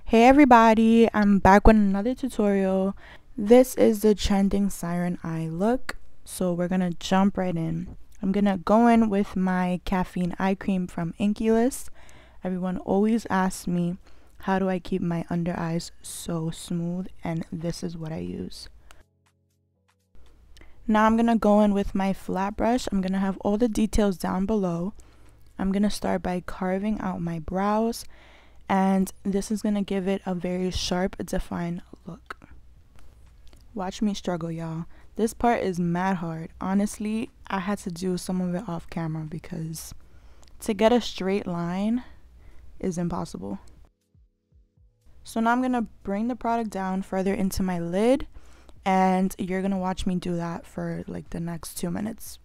Hey everybody, I'm back with another tutorial. This is the trending Siren eye look, so we're gonna jump right in. I'm gonna go in with my Caffeine eye cream from Inkey list. Everyone always asks me, how do I keep my under eyes so smooth, and this is what I use. Now I'm gonna go in with my flat brush. I'm gonna have all the details down below. I'm gonna start by carving out my brows, and this is gonna give it a very sharp, defined look. Watch me struggle, y'all. This part is mad hard. Honestly, I had to do some of it off camera because to get a straight line is impossible. So now I'm gonna bring the product down further into my lid, and you're gonna watch me do that for like the next 2 minutes.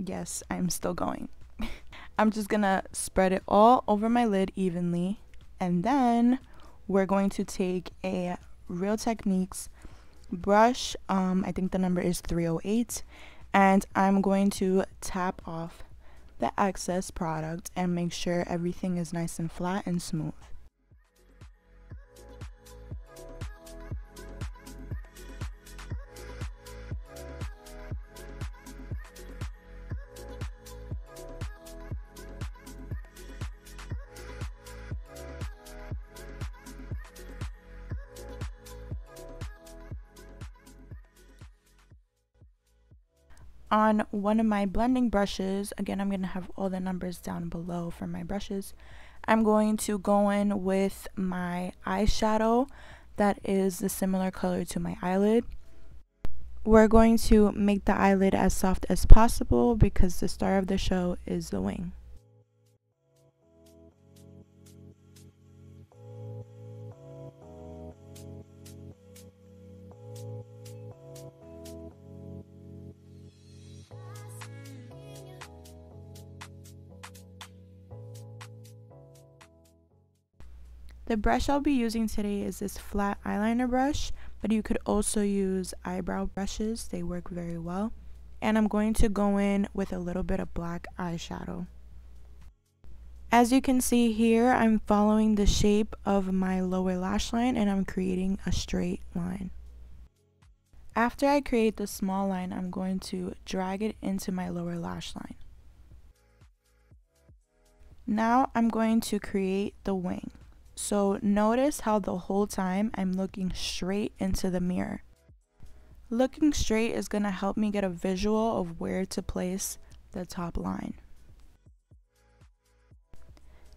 Yes, I'm still going. I'm just gonna spread it all over my lid evenly, and then we're going to take a Real Techniques brush. I think the number is 308, and I'm going to tap off the excess product and make sure everything is nice and flat and smooth. On one of my blending brushes, again, I'm going to have all the numbers down below for my brushes. I'm going to go in with my eyeshadow that is the similar color to my eyelid. We're going to make the eyelid as soft as possible because the star of the show is the wing. The brush I'll be using today is this flat eyeliner brush, but you could also use eyebrow brushes. They work very well. And I'm going to go in with a little bit of black eyeshadow. As you can see here, I'm following the shape of my lower lash line and I'm creating a straight line. After I create the small line, I'm going to drag it into my lower lash line. Now I'm going to create the wing. So notice how the whole time I'm looking straight into the mirror. Looking straight is going to help me get a visual of where to place the top line.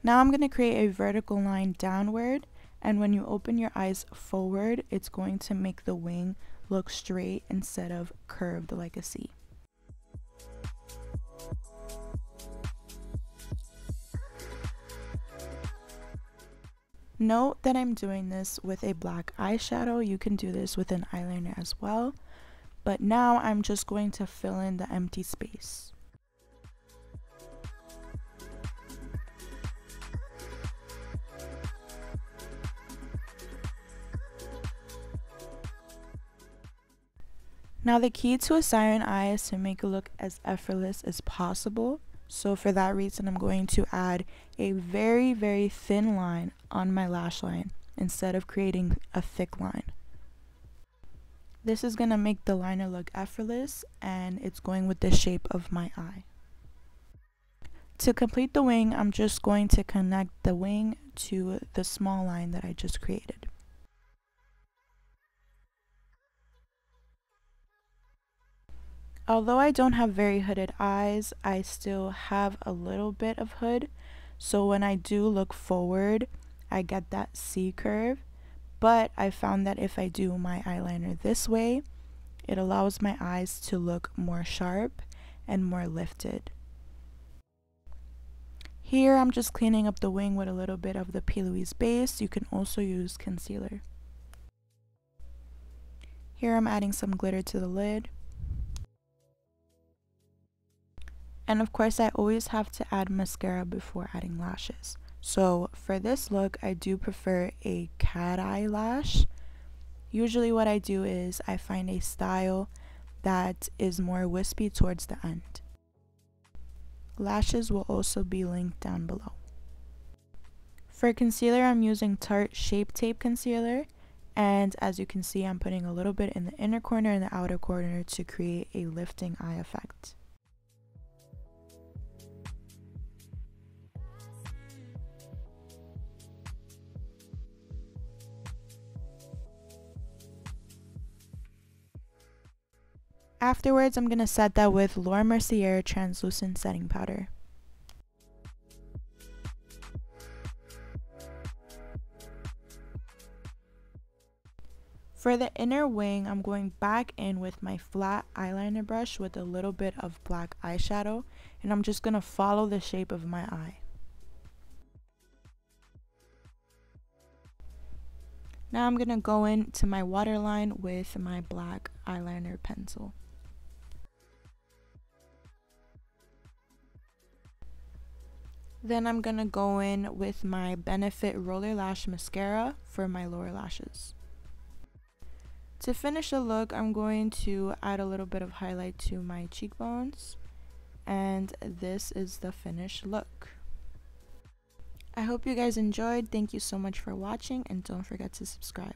Now I'm going to create a vertical line downward, and when you open your eyes forward, it's going to make the wing look straight instead of curved like a C. Note that I'm doing this with a black eyeshadow. You can do this with an eyeliner as well, but now I'm just going to fill in the empty space. Now the key to a siren eye is to make it look as effortless as possible. So for that reason, I'm going to add a very, very thin line on my lash line instead of creating a thick line. This is going to make the liner look effortless, and it's going with the shape of my eye. To complete the wing, I'm just going to connect the wing to the small line that I just created. Although I don't have very hooded eyes, I still have a little bit of hood. So when I do look forward, I get that C curve. But I found that if I do my eyeliner this way, it allows my eyes to look more sharp and more lifted. Here I'm just cleaning up the wing with a little bit of the Plouise base. You can also use concealer. Here I'm adding some glitter to the lid. And of course, I always have to add mascara before adding lashes. So for this look, I do prefer a cat eye lash. Usually what I do is I find a style that is more wispy towards the end. Lashes will also be linked down below. For concealer, I'm using Tarte Shape Tape Concealer, and as you can see, I'm putting a little bit in the inner corner and the outer corner to create a lifting eye effect. Afterwards, I'm going to set that with Laura Mercier Translucent Setting Powder. For the inner wing, I'm going back in with my flat eyeliner brush with a little bit of black eyeshadow, and I'm just going to follow the shape of my eye. Now I'm going to go into my waterline with my black eyeliner pencil. Then I'm going to go in with my Benefit Roller Lash Mascara for my lower lashes. To finish the look, I'm going to add a little bit of highlight to my cheekbones, and this is the finished look. I hope you guys enjoyed. Thank you so much for watching, and don't forget to subscribe.